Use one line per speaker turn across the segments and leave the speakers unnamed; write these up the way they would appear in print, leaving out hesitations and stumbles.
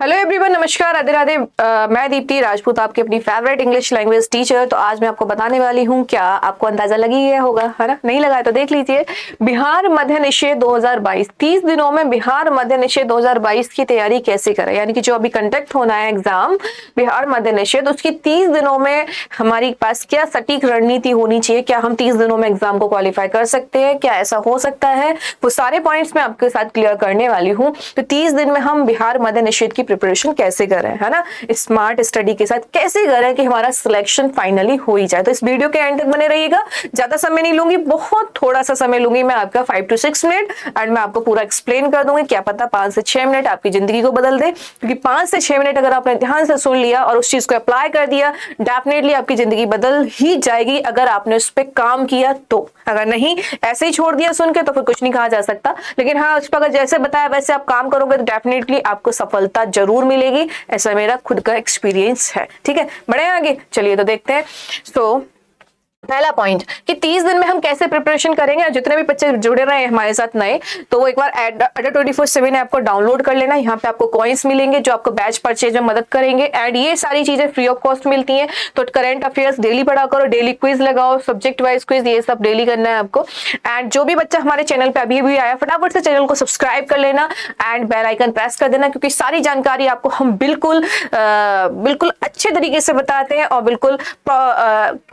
Hello everyone, नमस्कार, राधे राधे। मैं दीप्ति राजपूत, आपकी अपनी फेवरेट इंग्लिश लैंग्वेज टीचर। तो आज मैं आपको बताने वाली हूँ, क्या आपको अंदाजा लग ही गया होगा, है ना? नहीं लगा है तो देख लीजिए। बिहार मध्य निषेध 2022, 30 दिनों में बिहार मध्य निषेध 2022 की तैयारी कैसे करें। यानी कि जो अभी कंडक्ट होना है एग्जाम बिहार मध्य निषेध, उसकी 30 दिनों में हमारे पास क्या सटीक रणनीति होनी चाहिए। क्या हम 30 दिनों में एग्जाम को क्वालिफाई कर सकते हैं? क्या ऐसा हो सकता है? वो सारे पॉइंट्स मैं आपके साथ क्लियर करने वाली हूँ। तो 30 दिन में हम बिहार मध्य निषेध की प्रिपरेशन कैसे करें, है ना? स्मार्ट स्टडी के साथ कैसे करें कि हमारा सिलेक्शन फाइनली हो ही जाए। तो इस वीडियो के एंड तक बने रहिएगा। ज्यादा समय नहीं लूंगी, बहुत थोड़ा सा समय लूंगी मैं आपका, 5 to 6 मिनट, एंड मैं आपको पूरा एक्सप्लेन कर दूंगी। क्या पता 5 से 6 मिनट आपकी जिंदगी को बदल दे, क्योंकि 5 से 6 मिनट अगर आपने ध्यान से सुन लिया और उस चीज को अप्लाई कर दिया, डेफिनेटली आपकी जिंदगी बदल ही जाएगी, अगर आपने उस पर काम किया तो। अगर नहीं, ऐसे ही छोड़ दिया सुन के, तो फिर कुछ नहीं कहा जा सकता। लेकिन हाँ, उस पर अगर जैसे बताया वैसे आप काम करोगे तो डेफिनेटली आपको सफलता जरूर मिलेगी। ऐसा मेरा खुद का एक्सपीरियंस है। ठीक है, बढ़े आगे, चलिए तो देखते हैं। पहला पॉइंट कि 30 दिन में हम कैसे प्रिपरेशन करेंगे। जितने भी बच्चे जुड़े रहे हैं हमारे साथ नए, तो वो एक बार अड्डा 24/7 ऐप को डाउनलोड कर लेना। यहाँ पे आपको कॉइन्स मिलेंगे जो आपको बैच परचेज में मदद करेंगे, एंड ये सारी चीजें फ्री ऑफ कॉस्ट मिलती हैं। तो करंट अफेयर्स डेली पढ़ा करो, डेली क्विज लगाओ, सब्जेक्ट वाइज क्विज, ये सब डेली करना है आपको। एंड जो भी बच्चा हमारे चैनल पे अभी भी आया, फटाफट से चैनल को सब्सक्राइब कर लेना एंड बेल आइकन प्रेस कर देना, क्योंकि सारी जानकारी आपको हम बिल्कुल अच्छे तरीके से बताते हैं और बिल्कुल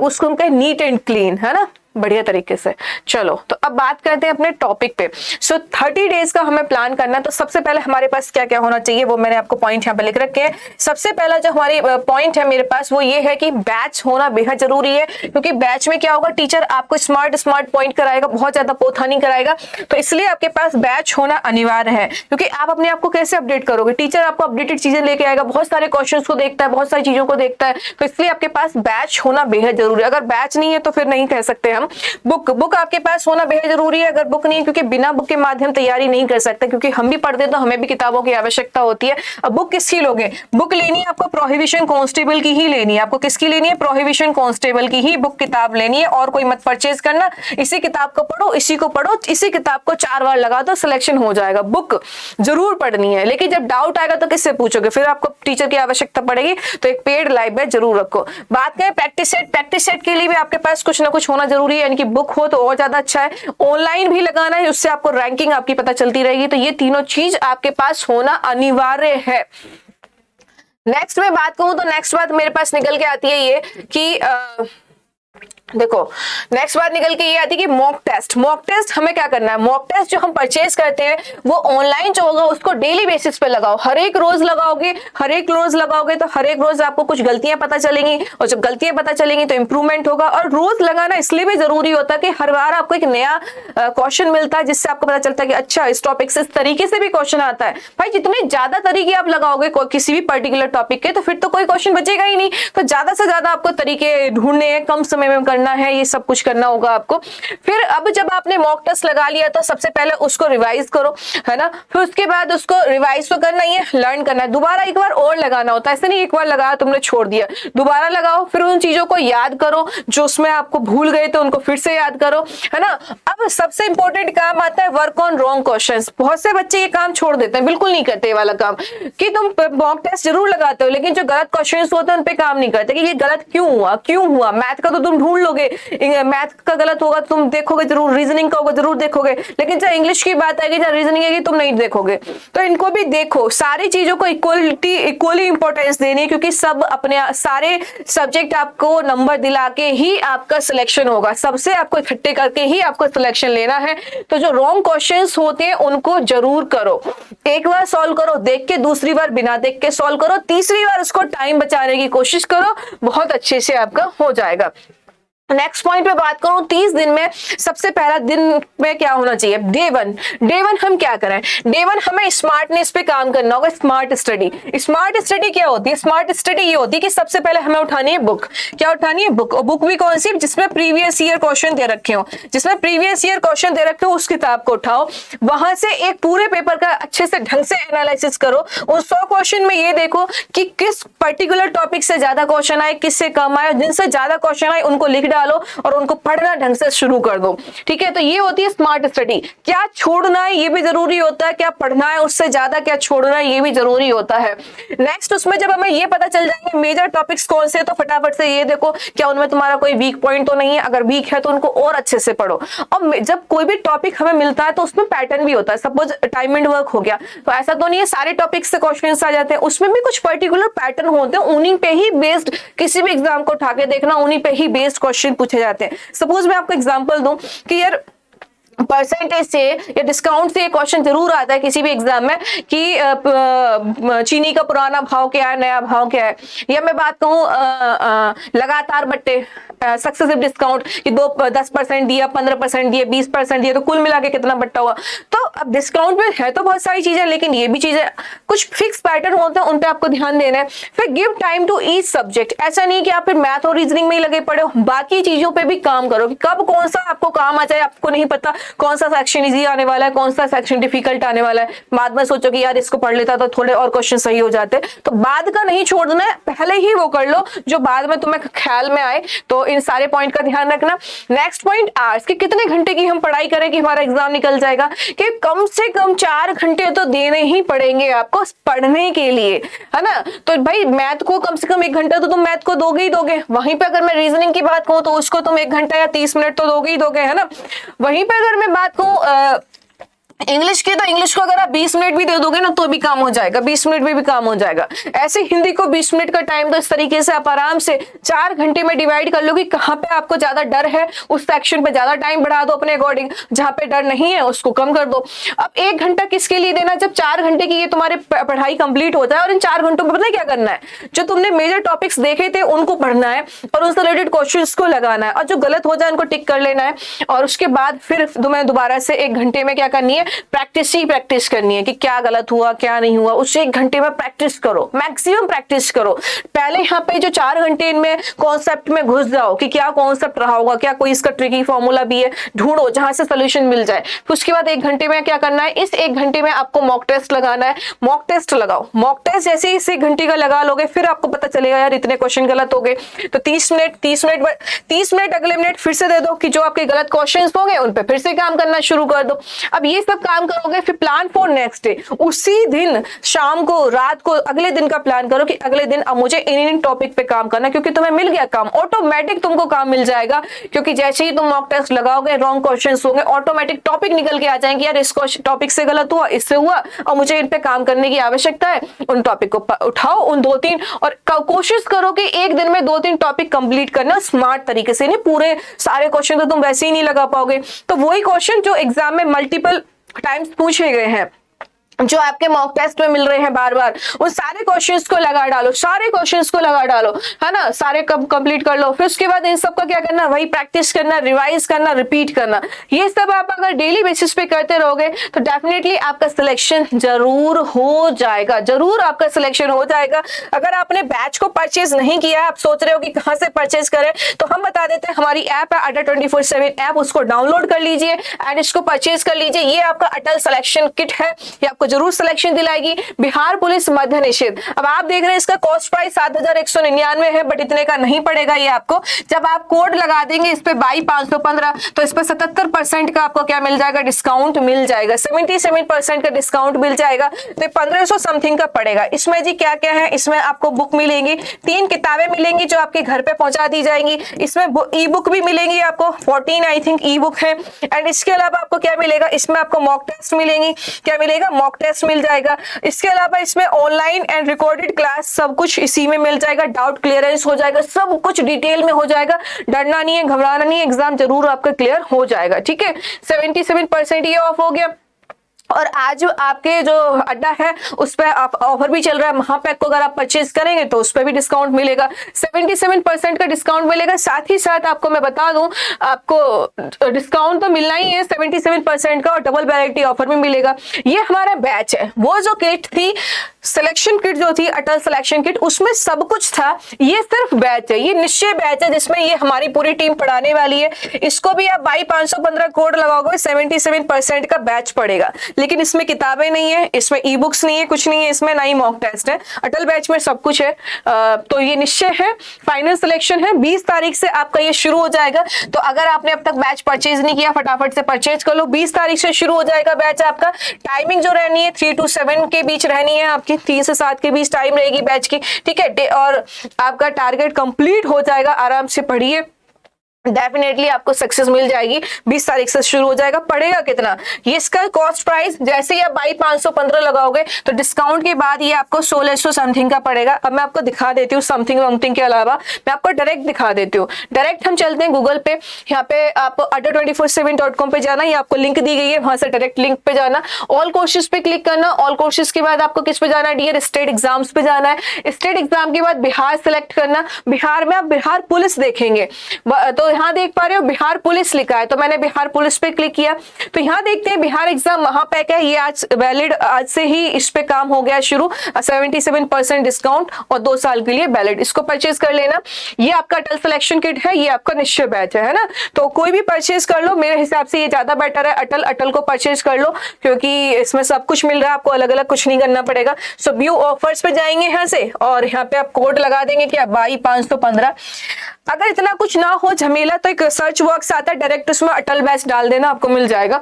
उसको नीट एंड क्लीन, है ना, बढ़िया तरीके से। चलो तो अब बात करते हैं अपने टॉपिक पे। 30 डेज का हमें प्लान करना है। तो सबसे पहले हमारे पास क्या क्या होना चाहिए, वो मैंने आपको पॉइंट यहाँ पे लिख रखे हैं। सबसे पहला जो हमारी पॉइंट है मेरे पास, वो ये है कि बैच होना बेहद जरूरी है। क्योंकि बैच में क्या होगा, टीचर आपको स्मार्ट पॉइंट कराएगा, बहुत ज्यादा पोथा नहीं कराएगा। तो इसलिए आपके पास बैच होना अनिवार्य है, क्योंकि आप अपने आप को कैसे अपडेट करोगे। टीचर आपको अपडेटेड चीजें लेके आएगा, बहुत सारे क्वेश्चन को देखता है, बहुत सारी चीजों को देखता है। तो इसलिए आपके पास बैच होना बेहद जरूरी है। अगर बैच नहीं है तो फिर नहीं कह सकते हम। बुक आपके पास होना बेहद जरूरी है। अगर बुक नहीं, क्योंकि बिना बुक के माध्यम तैयारी नहीं कर सकते, क्योंकि हम भी पढ़ते तो हमें भी किताबों की आवश्यकता होती है। अब बुक किसकी लोगे? बुक लेनी है आपको प्रोहिबिशन कांस्टेबल की ही लेनी है। आपको किसकी लेनी है? प्रोहिबिशन कांस्टेबल की ही बुक किताब लेनी है, और कोई मत परचेज करना। इसी किताब को पढ़ो, इसी को पढ़ो, इसी किताब को 4 बार लगा दो, सिलेक्शन हो जाएगा। बुक जरूर पढ़नी है, लेकिन जब डाउट आएगा तो किससे पूछोगे? फिर आपको टीचर की आवश्यकता पड़ेगी। तो एक पेड लाइब्रेरी जरूर रखो। बात करें प्रैक्टिस सेट के लिए भी आपके पास कुछ ना कुछ होना जरूरी है। यानी कि बुक हो तो और ज्यादा अच्छा है। ऑनलाइन भी लगाना है, उससे आपको रैंकिंग आपकी पता चलती रहेगी। तो ये तीनों चीज आपके पास होना अनिवार्य है। नेक्स्ट में बात कहूं तो नेक्स्ट बात मेरे पास निकल के आती है ये कि देखो, नेक्स्ट बात निकल के ये आती है कि मॉक टेस्ट हमें क्या करना है। मॉक टेस्ट जो हम परचेज करते हैं वो ऑनलाइन जो होगा उसको डेली बेसिस पे लगाओ। हर एक रोज लगाओगे तो हर एक रोज आपको कुछ गलतियां पता चलेंगी, और जब गलतियां पता चलेंगी तो इंप्रूवमेंट होगा। और रोज लगाना इसलिए भी जरूरी होता है कि हर बार आपको एक नया क्वेश्चन मिलता है, जिससे आपको पता चलता है कि अच्छा, इस टॉपिक से इस तरीके से भी क्वेश्चन आता है। भाई जितने ज्यादा तरीके आप लगाओगे किसी भी पर्टिकुलर टॉपिक के, तो फिर तो कोई क्वेश्चन बचेगा ही नहीं। तो ज्यादा से ज्यादा आपको तरीके ढूंढने हैं, कम समय में करना है, ये सब कुछ करना होगा आपको। फिर अब जब आपने मॉक टेस्ट लगा लिया तो सबसे पहले उसको रिवाइज करो, है ना। फिर उसके बाद उसको रिवाइज तो करना ही है, लर्न करना है। दोबारा एक बार और लगाना होता है, ऐसे नहीं एक बार लगाया तुमने छोड़ दिया, दोबारा लगाओ। फिर उन चीजों को याद करो जो उसमें आपको भूल गए तो उनको फिर से याद करो, है ना। अब सबसे इंपॉर्टेंट काम आता है वर्क ऑन रॉन्ग क्वेश्चंस। बहुत से बच्चे ये काम छोड़ देते हैं, बिल्कुल नहीं करते वाला काम, कि तुम मॉक टेस्ट जरूर लगाते हो लेकिन जो गलत क्वेश्चंस होते हैं उन पे काम नहीं करते कि ये गलत क्यों हुआ। मैथ का तो तुम ढूंढ लोगे, मैथ का गलत होगा तुम देखोगे जरूर, रीजनिंग का होगा जरूर देखोगे, लेकिन जब इंग्लिश की बात आएगी, जब रीजनिंग आएगी, तुम नहीं देखोगे। तो इनको भी देखो, सारी चीजों को इक्वली इंपॉर्टेंस देनी है, क्योंकि सब अपने सारे सब्जेक्ट आपको नंबर दिला के ही आपका सिलेक्शन होगा, सबसे आपको इकट्ठे करके ही आपको सिलेक्शन लेना है। तो जो रॉन्ग क्वेश्चंस होते हैं उनको जरूर करो। एक बार सॉल्व करो देख के, दूसरी बार बिना देख के सॉल्व करो, तीसरी बार उसको टाइम बचाने की कोशिश करो, बहुत अच्छे से आपका हो जाएगा। नेक्स्ट पॉइंट पे बात करूं, 30 दिन में सबसे पहला दिन में क्या होना चाहिए। डे वन हम क्या करें। डे वन हमें स्मार्टनेस पे काम करना होगा। स्मार्ट स्टडी क्या होती है? स्मार्ट स्टडी ये होती है कि सबसे पहले हमें उठानी है बुक। क्या उठानी है? बुक। और बुक भी कौन सी? जिसमें प्रीवियस ईयर क्वेश्चन दे रखे हो, उस किताब को उठाओ, वहां से एक पूरे पेपर का अच्छे से ढंग से एनालिसिस करो। उन 100 क्वेश्चन में ये देखो कि किस पर्टिकुलर टॉपिक से ज्यादा क्वेश्चन आए, किससे कम आए। जिनसे ज्यादा क्वेश्चन आए उनको लिख डालो और उनको पढ़ना ढंग से शुरू कर दो। ठीक है, तो ये होती है स्मार्ट स्टडी। क्या छोड़ना है ये भी जरूरी होता है, क्या पढ़ना है उससे ज्यादा क्या छोड़ना है ये भी जरूरी होता है। नेक्स्ट उसमें जब हमें ये पता चल जाएंगे मेजर टॉपिक्स कौन से, तो फटाफट से ये देखो क्या उनमें तुम्हारा कोई वीक पॉइंट तो नहीं है, अगर वीक है तो उनको और अच्छे से पढ़ो। और जब कोई भी टॉपिक हमें मिलता है तो उसमें पैटर्न भी होता है। सपोज टाइम एंड वर्क हो गया, तो ऐसा तो नहीं है सारे टॉपिक्स से क्वेश्चंस आ जाते हैं, उसमें भी कुछ पर्टिकुलर पैटर्न होते हैं, उन्हीं पे ही बेस्ड किसी भी एग्जाम को उठा के देखना, उन्हीं पे ही बेस्ड क्वेश्चन पूछे जाते हैं। सपोज मैं आपको एग्जांपल दूं कि यार परसेंटेज से या डिस्काउंट से क्वेश्चन जरूर आता है किसी भी एग्जाम में कि चीनी का पुराना भाव क्या है, नया भाव क्या है। या मैं बात कहूँ लगातार बट्टे सक्सेसिव डिस्काउंट कि 10% दिया, 15% दिए, 20% दिए, तो कुल मिला के कितना बट्टा हुआ। तो अब डिस्काउंट में है तो बहुत सारी चीजें, लेकिन ये भी चीजें कुछ फिक्स पैटर्न होते हैं, उन पे आपको ध्यान देना है। फिर give time to each subject, ऐसा नहीं कि आप फिर मैथ और रीजनिंग में ही लगे पड़े हो, बाकी चीजों पे भी काम करो कि कब कौन सा आपको काम आ जाए, आपको नहीं पता कौन सा सेक्शन इजी आने वाला है, कौन सा सेक्शन डिफिकल्ट आने वाला है। बाद में सोचो कि यार इसको पढ़ लेता तो थोड़े और क्वेश्चन सही हो जाते, तो बाद का नहीं छोड़ना है, पहले ही वो कर लो जो बाद में तुम्हें ख्याल में आए। तो इन सारे पॉइंट का ध्यान रखना। नेक्स्ट पॉइंट, आवर्स कि कितने घंटे की हम पढ़ाई करें कि हमारा एग्जाम निकल जाएगा, कि कम से कम 4 घंटे तो देने ही पड़ेंगे आपको पढ़ने के लिए, है ना। तो भाई मैथ को कम से कम 1 घंटा तो तुम मैथ को दोगे ही दोगे। वहीं पे अगर मैं रीजनिंग की बात कहूँ तो उसको तुम 1 घंटा या 30 मिनट तो दोगे ही दोगे, है ना। वहीं पे अगर मैं बात कहूँ इंग्लिश की, तो इंग्लिश को अगर आप 20 मिनट भी दे दोगे ना तो भी काम हो जाएगा, 20 मिनट में भी काम हो जाएगा। ऐसे हिंदी को 20 मिनट का टाइम, तो इस तरीके से आप आराम से 4 घंटे में डिवाइड कर लो कि कहाँ पे आपको ज्यादा डर है उस सेक्शन पे ज्यादा टाइम बढ़ा दो अपने अकॉर्डिंग, जहाँ पे डर नहीं है उसको कम कर दो। अब 1 घंटा किसके लिए देना, जब 4 घंटे की ये तुम्हारे पढ़ाई कंप्लीट होता है, और इन 4 घंटों में पता है क्या करना है, जो तुमने मेजर टॉपिक्स देखे थे उनको पढ़ना है और उनसे रिलेटेड क्वेश्चंस को लगाना है, और जो गलत हो जाए उनको टिक कर लेना है। और उसके बाद फिर तुम्हें दोबारा से 1 घंटे में क्या करनी है, प्रैक्टिस करनी है कि क्या गलत हुआ क्या नहीं हुआ, उस 1 घंटे में प्रैक्टिस करो, मैक्सिमम प्रैक्टिस करो। पहले यहाँ पे जो 4 घंटे इनमें कॉन्सेप्ट में घुस जाओ कि क्या कॉन्सेप्ट रहा होगा, क्या कोई इसका ट्रिकी फॉर्मूला भी है, ढूंढो जहां से सोल्यूशन मिल जाए। उसके बाद 1 घंटे में क्या करना है, इस 1 घंटे में आपको मॉक टेस्ट लगाना है। मॉक टेस्ट लगाओ, मॉक टेस्ट जैसे इस 1 घंटे का लगा लोगे फिर आपको पता चलेगा यार इतने क्वेश्चन गलत हो गए, तो 30 मिनट अगले मिनट फिर से दे दो कि जो आपके गलत क्वेश्चन हो गए उन पे फिर से काम करना शुरू कर दो। अब ये सब काम करोगे, फिर प्लान फॉर नेक्स्ट डे, उसी दिन शाम को रात को अगले दिन का प्लान करो कि अगले दिन अब मुझे इन टॉपिक पे काम करना, क्योंकि तुम्हें मिल गया काम, ऑटोमेटिक तुमको काम मिल जाएगा। क्योंकि जैसे ही तुम मॉक टेस्ट लगाओगे, रॉन्ग क्वेश्चंस होंगे, ऑटोमेटिक टॉपिक निकल के आ जाएंगे, यार इस टॉपिक से गलत हुआ, इससे हुआ और मुझे इन पे काम करने की आवश्यकता है। उन टॉपिक को उठाओ, उन 2-3, और कोशिश करो कि एक दिन में 2-3 टॉपिक कंप्लीट करना स्मार्ट तरीके से, नहीं पूरे सारे क्वेश्चन तो तुम वैसे ही नहीं लगा पाओगे। तो वही क्वेश्चन जो एग्जाम में मल्टीपल टाइम्स पूछे गए हैं, जो आपके मॉक टेस्ट में मिल रहे हैं बार बार, उन सारे क्वेश्चंस को लगा डालो, सारे क्वेश्चंस को लगा डालो, है ना, सारे कंप्लीट कर लो। फिर उसके बाद इन सब का क्या करना, वही प्रैक्टिस करना, रिवाइज करना, रिपीट करना। ये सब आप अगर डेली बेसिस पे करते रहोगे तो डेफिनेटली आपका सिलेक्शन जरूर हो जाएगा, जरूर आपका सिलेक्शन हो जाएगा। अगर आपने बैच को परचेज नहीं किया, आप सोच रहे हो कि कहां से परचेज करें, तो हम बता देते हैं हमारी ऐप है अटल 24/7 ऐप, उसको डाउनलोड कर लीजिए एंड इसको परचेज कर लीजिए। ये आपका अटल सिलेक्शन किट है, ये आपको जरूर सिलेक्शन दिलाएगी। बिहार पुलिस मद्य निषेध, अब आप देख रहे हैं इसका कॉस्ट प्राइस 7,199 है, बट इतने का नहीं पड़ेगा ये आपको। जब आप कोड लगा देंगे इस पे 22,515, तो इस पे 77% का आपको क्या मिल जाएगा, डिस्काउंट मिल जाएगा, 77% का डिस्काउंट मिल जाएगा, तो 1500 समथिंग का पड़ेगा। इसमें जी क्या क्या है, इसमें आपको बुक मिलेंगी, 3 किताबें मिलेंगी जो आपके घर पे पहुंचा दी जाएंगी। इसमें ई बुक भी मिलेंगी आपको, 14 आई थिंक ई बुक है। एंड इसके अलावा आपको क्या मिलेगा, इसमें आपको मॉक टेस्ट मिलेंगी, क्या मिलेगा, मॉक टेस्ट मिल जाएगा। इसके अलावा इसमें ऑनलाइन एंड रिकॉर्डेड क्लास सब कुछ इसी में मिल जाएगा, डाउट क्लियरेंस हो जाएगा, सब कुछ डिटेल में हो जाएगा। डरना नहीं है, घबराना नहीं है, एग्जाम जरूर आपका क्लियर हो जाएगा। ठीक है, 77% ये ऑफ हो गया। और आज आपके जो अड्डा है उस पर आप ऑफर भी चल रहा है, महापैक को अगर आप परचेज करेंगे तो उस पर भी डिस्काउंट मिलेगा, 77% का डिस्काउंट मिलेगा। साथ ही साथ आपको मैं बता दूं, आपको डिस्काउंट तो मिलना ही है 77% का, और डबल वैरायटी ऑफर भी मिलेगा। ये हमारा बैच है, वो जो किट थी सिलेक्शन किट जो थी अटल सिलेक्शन किट, उसमें सब कुछ था, ये सिर्फ बैच है, ये निश्चय बैच है जिसमें ये हमारी पूरी टीम पढ़ाने वाली है। इसको भी आप 22,515 कोड लगाओगे 77% का बैच पड़ेगा। लेकिन इसमें किताबें नहीं है, इसमें ई बुक्स नहीं है, कुछ नहीं है इसमें, ना ही मॉक टेस्ट है। अटल बैच में सब कुछ है। तो ये निश्चय है, फाइनल सिलेक्शन है, 20 तारीख से आपका ये शुरू हो जाएगा। तो अगर आपने अब तक बैच परचेज नहीं किया, फटाफट से परचेज कर लो। 20 तारीख से शुरू हो जाएगा बैच आपका। टाइमिंग जो रहनी है 3 to 7 के बीच रहनी है आपकी, 3 से 7 के बीच टाइम रहेगी बैच की, ठीक है। और आपका टारगेट कंप्लीट हो जाएगा। आराम से पढ़िए, डेफिनेटली आपको सक्सेस मिल जाएगी। 20 तारीख से शुरू हो जाएगा। पड़ेगा कितना, ये इसका कॉस्ट प्राइस जैसे ही आप 22,515 लगाओगे तो डिस्काउंट के बाद ये आपको 1600 समथिंग का पड़ेगा। अब मैं आपको दिखा देती हूँ समथिंग वमथिंग के अलावा, मैं आपको डायरेक्ट दिखा देती हूँ। डायरेक्ट हम चलते हैं गूगल पे, यहाँ पे आप adda247.com पे जाना, ये आपको लिंक दी गई है, वहां से डायरेक्ट लिंक पे जाना, ऑल कोर्सेज पे क्लिक करना। ऑल कोर्सेज के बाद आपको किस पे जाना है डियर, स्टेट एग्जाम्स पे जाना है। स्टेट एग्जाम के बाद बिहार सिलेक्ट करना। बिहार में आप बिहार पुलिस देखेंगे, तो यहाँ देख पा रहे हो बिहार पुलिस लिखा है, तो मैंने बिहार पुलिस पे क्लिक किया। तो यहाँ देखते हैं बिहार एग्जाम महापैक है, ये आज वैलिड, आज से ही इस पे काम हो गया शुरू। 77% डिस्काउंट और 2 साल के लिए वैलिड, इसको परचेज कर लेना। ये आपका अटल सिलेक्शन किट है, ये आपका निश्चय बैच है ना। तो कोई भी परचेज कर लो, मेरे हिसाब से ये ज्यादा बेटर है। अटल को परचेज कर लो, क्योंकि इसमें सब कुछ मिल रहा है आपको, अलग अलग कुछ नहीं करना पड़ेगा। सो व्यू ऑफर्स पे जाएंगे यहाँ से, और यहाँ पे आप कोड लगा देंगे क्या 22,515। अगर इतना कुछ ना हो झमेला तो एक सर्च बॉक्स आता है, डायरेक्ट उसमें अटल बैच डाल देना, आपको मिल जाएगा।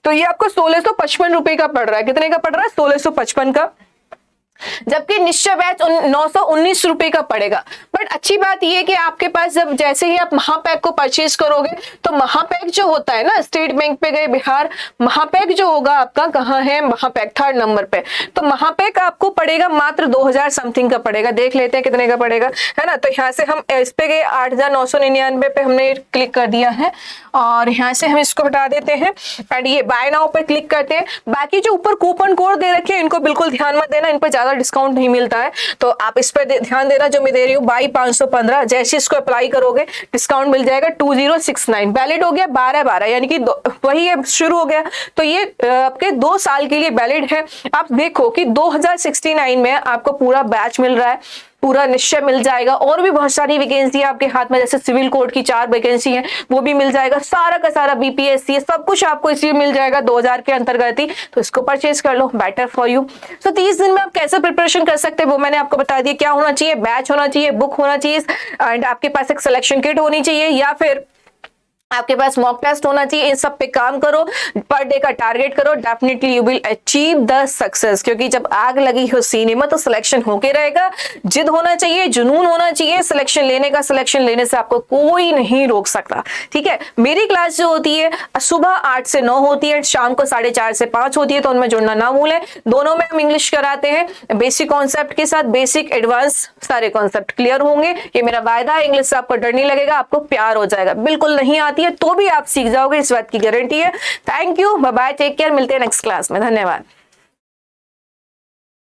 तो ये आपको 1655 रुपए का पड़ रहा है। कितने का पड़ रहा है, 1655 का, जबकि निश्चय बैच 919 रुपए का पड़ेगा। बट अच्छी बात यह कि आपके पास जब जैसे ही आप महापैक को परचेज करोगे, तो महापैक जो होता है ना, स्टेट बैंक पे गए बिहार, महापैक जो होगा आपका कहाँ है, महापैक 3rd नंबर पे। तो महापैक आपको पड़ेगा मात्र 2000 समथिंग का पड़ेगा। देख लेते हैं कितने का पड़ेगा, है ना। तो यहाँ से हम इस पे गए 8,999 पे हमने क्लिक कर दिया है, और यहाँ से हम इसको हटा देते हैं एंड ये बाय नाउ पे क्लिक करते हैं। बाकी जो ऊपर कूपन कोड दे रखे हैं इनको बिल्कुल ध्यान मत देना, इन पर ज्यादा डिस्काउंट नहीं मिलता है, तो आप इस पर ध्यान देना जो मैं दे रही हूँ 22,515। जैसे इसको अप्लाई करोगे डिस्काउंट मिल जाएगा 2069, वैलिड हो गया 12/12, यानी कि वही शुरू हो गया। तो ये आपके 2 साल के लिए वैलिड है। आप देखो कि 2069 में आपको पूरा बैच मिल रहा है, पूरा निश्चय मिल जाएगा। और भी बहुत सारी वैकेंसी है आपके हाथ में, जैसे सिविल कोड की 4 वैकेंसी है, वो भी मिल जाएगा। सारा का सारा बीपीएससी सब कुछ आपको इसलिए मिल जाएगा 2000 के अंतर्गत ही। तो इसको परचेज कर लो, बेटर फॉर यू। सो 30 दिन में आप कैसे प्रिपरेशन कर सकते हैं वो मैंने आपको बता दिया। क्या होना चाहिए, बैच होना चाहिए, बुक होना चाहिए, एंड आपके पास एक सिलेक्शन किट होनी चाहिए, या फिर आपके पास मॉक टेस्ट होना चाहिए। इन सब पे काम करो, पर डे का टारगेट करो, definitely you will achieve the success. क्योंकि जब आग लगी हो सीने में तो सिलेक्शन होके रहेगा। जिद होना चाहिए, जुनून होना चाहिए सिलेक्शन लेने का। सिलेक्शन लेने से आपको कोई नहीं रोक सकता, ठीक है। मेरी क्लास जो होती है सुबह 8 से 9 होती है, शाम को 4:30 से 5 होती है, तो उनमें जुड़ना ना भूलें। दोनों में हम इंग्लिश कराते हैं, बेसिक कॉन्सेप्ट के साथ बेसिक एडवांस सारे कॉन्सेप्ट क्लियर होंगे, ये मेरा वायदा है। इंग्लिश से आपको डर नहीं लगेगा, आपको प्यार हो जाएगा। बिल्कुल नहीं आती है तो भी आप सीख जाओगे, इस बात की गारंटी है। Thank you, bye bye, take care, मिलते हैं नेक्स्ट क्लास में। धन्यवाद।